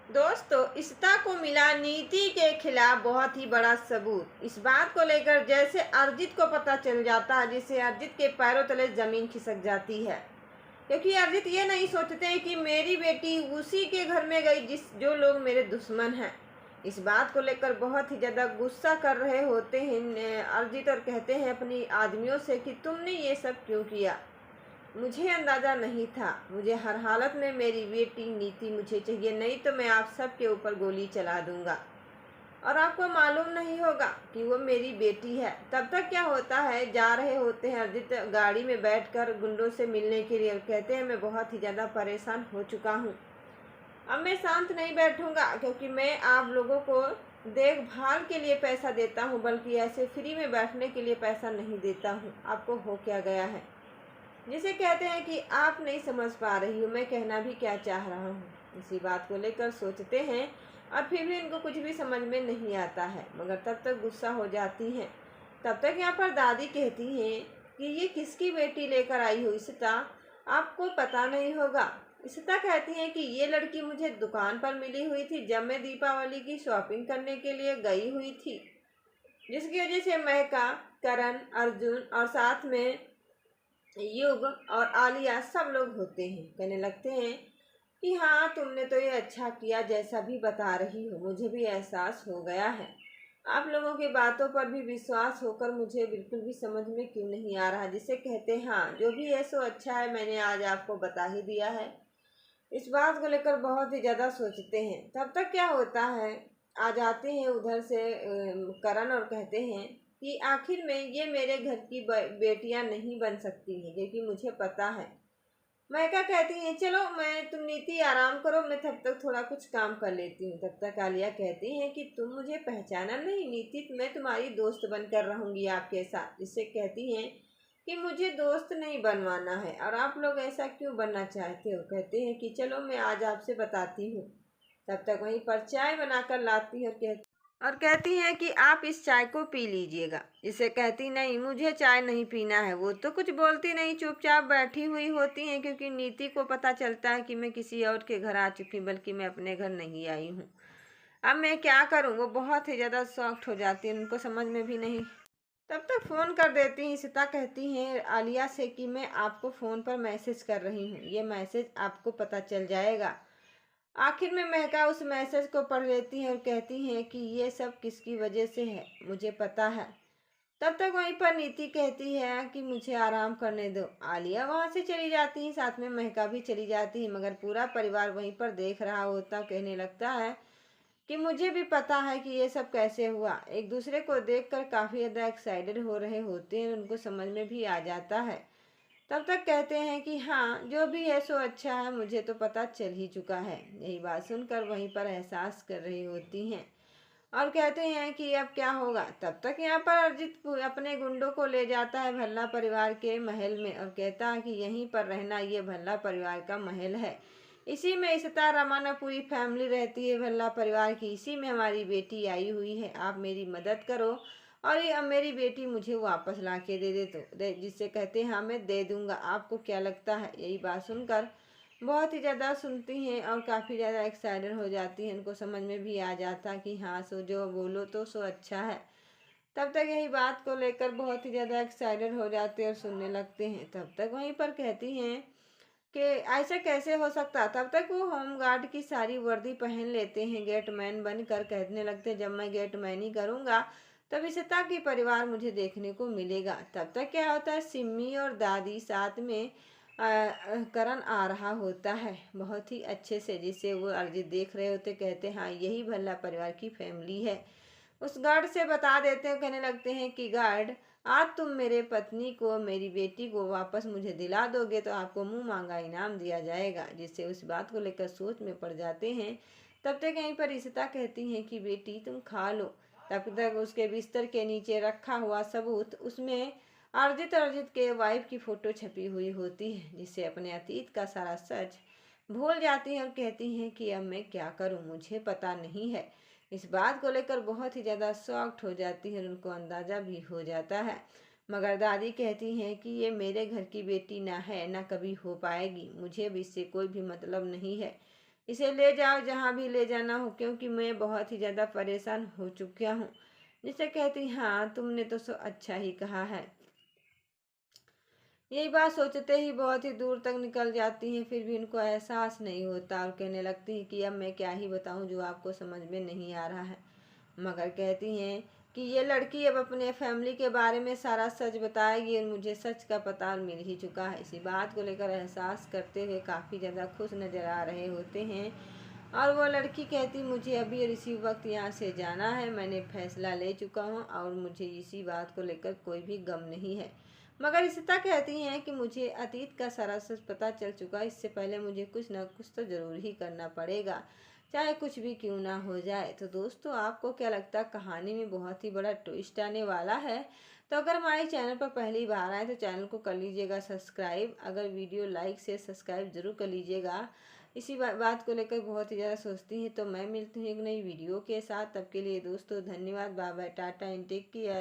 दोस्तों, इशिता को मिला नीति के खिलाफ बहुत ही बड़ा सबूत। इस बात को लेकर जैसे अर्जित को पता चल जाता है, जिससे अर्जित के पैरों तले जमीन खिसक जाती है। क्योंकि अर्जित ये नहीं सोचते हैं कि मेरी बेटी उसी के घर में गई जो लोग मेरे दुश्मन हैं। इस बात को लेकर बहुत ही ज़्यादा गुस्सा कर रहे होते हैं अर्जित, और कहते हैं अपनी आदमियों से कि तुमने ये सब क्यों किया। मुझे अंदाज़ा नहीं था। मुझे हर हालत में मेरी बेटी नीति मुझे चाहिए, नहीं तो मैं आप सब के ऊपर गोली चला दूंगा और आपको मालूम नहीं होगा कि वो मेरी बेटी है। तब तक क्या होता है, जा रहे होते हैं अर्जित गाड़ी में बैठकर गुंडों से मिलने के लिए, और कहते हैं मैं बहुत ही ज़्यादा परेशान हो चुका हूँ। अब मैं शांत नहीं बैठूंगा, क्योंकि मैं आप लोगों को देखभाल के लिए पैसा देता हूँ, बल्कि ऐसे फ्री में बैठने के लिए पैसा नहीं देता हूँ। आपको हो क्या गया है, जिसे कहते हैं कि आप नहीं समझ पा रही हो मैं कहना भी क्या चाह रहा हूँ। इसी बात को लेकर सोचते हैं और फिर भी इनको कुछ भी समझ में नहीं आता है, मगर तब तक गुस्सा हो जाती हैं। तब तक यहाँ पर दादी कहती हैं कि ये किसकी बेटी लेकर आई हो इशिता, आपको पता नहीं होगा। इशिता कहती हैं कि ये लड़की मुझे दुकान पर मिली हुई थी जब मैं दीपावली की शॉपिंग करने के लिए गई हुई थी, जिसकी वजह से महका, करण, अर्जुन और साथ में युग और आलिया सब लोग होते हैं। कहने लगते हैं कि हाँ, तुमने तो ये अच्छा किया, जैसा भी बता रही हो मुझे भी एहसास हो गया है। आप लोगों की बातों पर भी विश्वास होकर मुझे बिल्कुल भी समझ में क्यों नहीं आ रहा, जिसे कहते हैं हाँ, जो भी है सो अच्छा है, मैंने आज आपको बता ही दिया है। इस बात को लेकर बहुत ही ज़्यादा सोचते हैं। तब तक क्या होता है, आ जाते हैं उधर से करण, और कहते हैं कि आखिर में ये मेरे घर की बेटियां नहीं बन सकती हैं, क्योंकि मुझे पता है। महका कहती है चलो मैं तुम नीति आराम करो, मैं तब तक थोड़ा कुछ काम कर लेती हूँ। तब तक आलिया कहती है कि तुम मुझे पहचाना नहीं नीति, मैं तुम्हारी दोस्त बनकर रहूंगी आपके साथ। इससे कहती हैं कि मुझे दोस्त नहीं बनवाना है, और आप लोग ऐसा क्यों बनना चाहते हो। कहते हैं कि चलो मैं आज आपसे बताती हूँ। तब तक वहीं पर चाय बनाकर लाती है और कहती हैं कि आप इस चाय को पी लीजिएगा। इसे कहती नहीं, मुझे चाय नहीं पीना है। वो तो कुछ बोलती नहीं, चुपचाप बैठी हुई होती हैं, क्योंकि नीति को पता चलता है कि मैं किसी और के घर आ चुकी, बल्कि मैं अपने घर नहीं आई हूँ। अब मैं क्या करूँ। वो बहुत ही ज़्यादा शॉक्ड हो जाती है, उनको समझ में भी नहीं। तब तक फ़ोन कर देती हैं सीता, कहती हैं आलिया से कि मैं आपको फ़ोन पर मैसेज कर रही हूँ, ये मैसेज आपको पता चल जाएगा। आखिर में महका उस मैसेज को पढ़ लेती है और कहती हैं कि ये सब किसकी वजह से है, मुझे पता है। तब तक वहीं पर नीति कहती है कि मुझे आराम करने दो। आलिया वहाँ से चली जाती है, साथ में महका भी चली जाती है, मगर पूरा परिवार वहीं पर देख रहा होता। कहने लगता है कि मुझे भी पता है कि ये सब कैसे हुआ। एक दूसरे को देखकर काफ़ी ज़्यादा एक्साइटेड हो रहे होते हैं, उनको समझ में भी आ जाता है। तब तक कहते हैं कि हाँ, जो भी है सो अच्छा है, मुझे तो पता चल ही चुका है। यही बात सुनकर वहीं पर एहसास कर रही होती हैं और कहते हैं कि अब क्या होगा। तब तक यहाँ पर अर्जित अपने गुंडों को ले जाता है भल्ला परिवार के महल में, और कहता है कि यहीं पर रहना, ये भल्ला परिवार का महल है, इसी में इशिता, रमन और पूरी फैमिली रहती है भल्ला परिवार की। इसी में हमारी बेटी आई हुई है, आप मेरी मदद करो और ये अब मेरी बेटी मुझे वापस ला के दे दे जिससे कहते हैं हाँ मैं दे दूँगा, आपको क्या लगता है। यही बात सुनकर बहुत ही ज़्यादा सुनती हैं और काफ़ी ज़्यादा एक्साइटेड हो जाती हैं। उनको समझ में भी आ जाता कि हाँ, सो जो बोलो तो सो अच्छा है। तब तक यही बात को लेकर बहुत ही ज़्यादा एक्साइटेड हो जाते हैं और सुनने लगते हैं। तब तक वहीं पर कहती हैं कि ऐसा कैसे हो सकता। तब तक वो होमगार्ड की सारी वर्दी पहन लेते हैं, गेटमैन बनकर कहने लगते हैं जब मैं गेटमैन ही करूँगा तब इशिता की परिवार मुझे देखने को मिलेगा। तब तक क्या होता है, सिम्मी और दादी साथ में करण आ रहा होता है बहुत ही अच्छे से, जिससे वो अर्जित देख रहे होते। कहते हाँ, यही भल्ला परिवार की फैमिली है। उस गार्ड से बता देते हैं, कहने लगते हैं कि गार्ड, आज तुम मेरे पत्नी को, मेरी बेटी को वापस मुझे दिला दोगे तो आपको मुंह मांगा इनाम दिया जाएगा। जिससे उस बात को लेकर सोच में पड़ जाते हैं। तब तक यहीं पर इशिता कहती हैं कि बेटी तुम खा लो। तब तक उसके बिस्तर के नीचे रखा हुआ सबूत, उसमें अर्जित अर्जित के वाइफ की फ़ोटो छपी हुई होती है, जिससे अपने अतीत का सारा सच भूल जाती हैं और कहती हैं कि अब मैं क्या करूं, मुझे पता नहीं है। इस बात को लेकर बहुत ही ज़्यादा शॉक्ड हो जाती है और उनको अंदाज़ा भी हो जाता है। मगर दादी कहती हैं कि ये मेरे घर की बेटी ना है, ना कभी हो पाएगी, मुझे भी इससे कोई भी मतलब नहीं है। इसे ले जाओ जहाँ भी ले जाना हो, क्योंकि मैं बहुत ही ज़्यादा परेशान हो चुका हूँ। निशा कहती, हाँ तुमने तो सो अच्छा ही कहा है। यही बात सोचते ही बहुत ही दूर तक निकल जाती हैं, फिर भी उनको एहसास नहीं होता और कहने लगती हैं कि अब मैं क्या ही बताऊं जो आपको समझ में नहीं आ रहा है। मगर कहती हैं कि ये लड़की अब अपने फैमिली के बारे में सारा सच बताएगी और मुझे सच का पता मिल ही चुका है। इसी बात को लेकर एहसास करते हुए काफ़ी ज़्यादा खुश नज़र आ रहे होते हैं। और वो लड़की कहती, मुझे अभी और इसी वक्त यहाँ से जाना है, मैंने फैसला ले चुका हूँ और मुझे इसी बात को लेकर कोई भी गम नहीं है। मगर इशिता कहती हैं कि मुझे अतीत का सारा सच पता चल चुका है, इससे पहले मुझे कुछ ना कुछ तो ज़रूर ही करना पड़ेगा, चाहे कुछ भी क्यों ना हो जाए। तो दोस्तों, आपको क्या लगता है, कहानी में बहुत ही बड़ा ट्विस्ट आने वाला है? तो अगर हमारे चैनल पर पहली बार आए तो चैनल को कर लीजिएगा सब्सक्राइब। अगर वीडियो लाइक से सब्सक्राइब जरूर कर लीजिएगा। इसी बात को लेकर बहुत ही ज़्यादा सोचती हैं। तो मैं मिलती हूँ एक नई वीडियो के साथ, तब के लिए दोस्तों धन्यवाद, bye bye, tata and take care.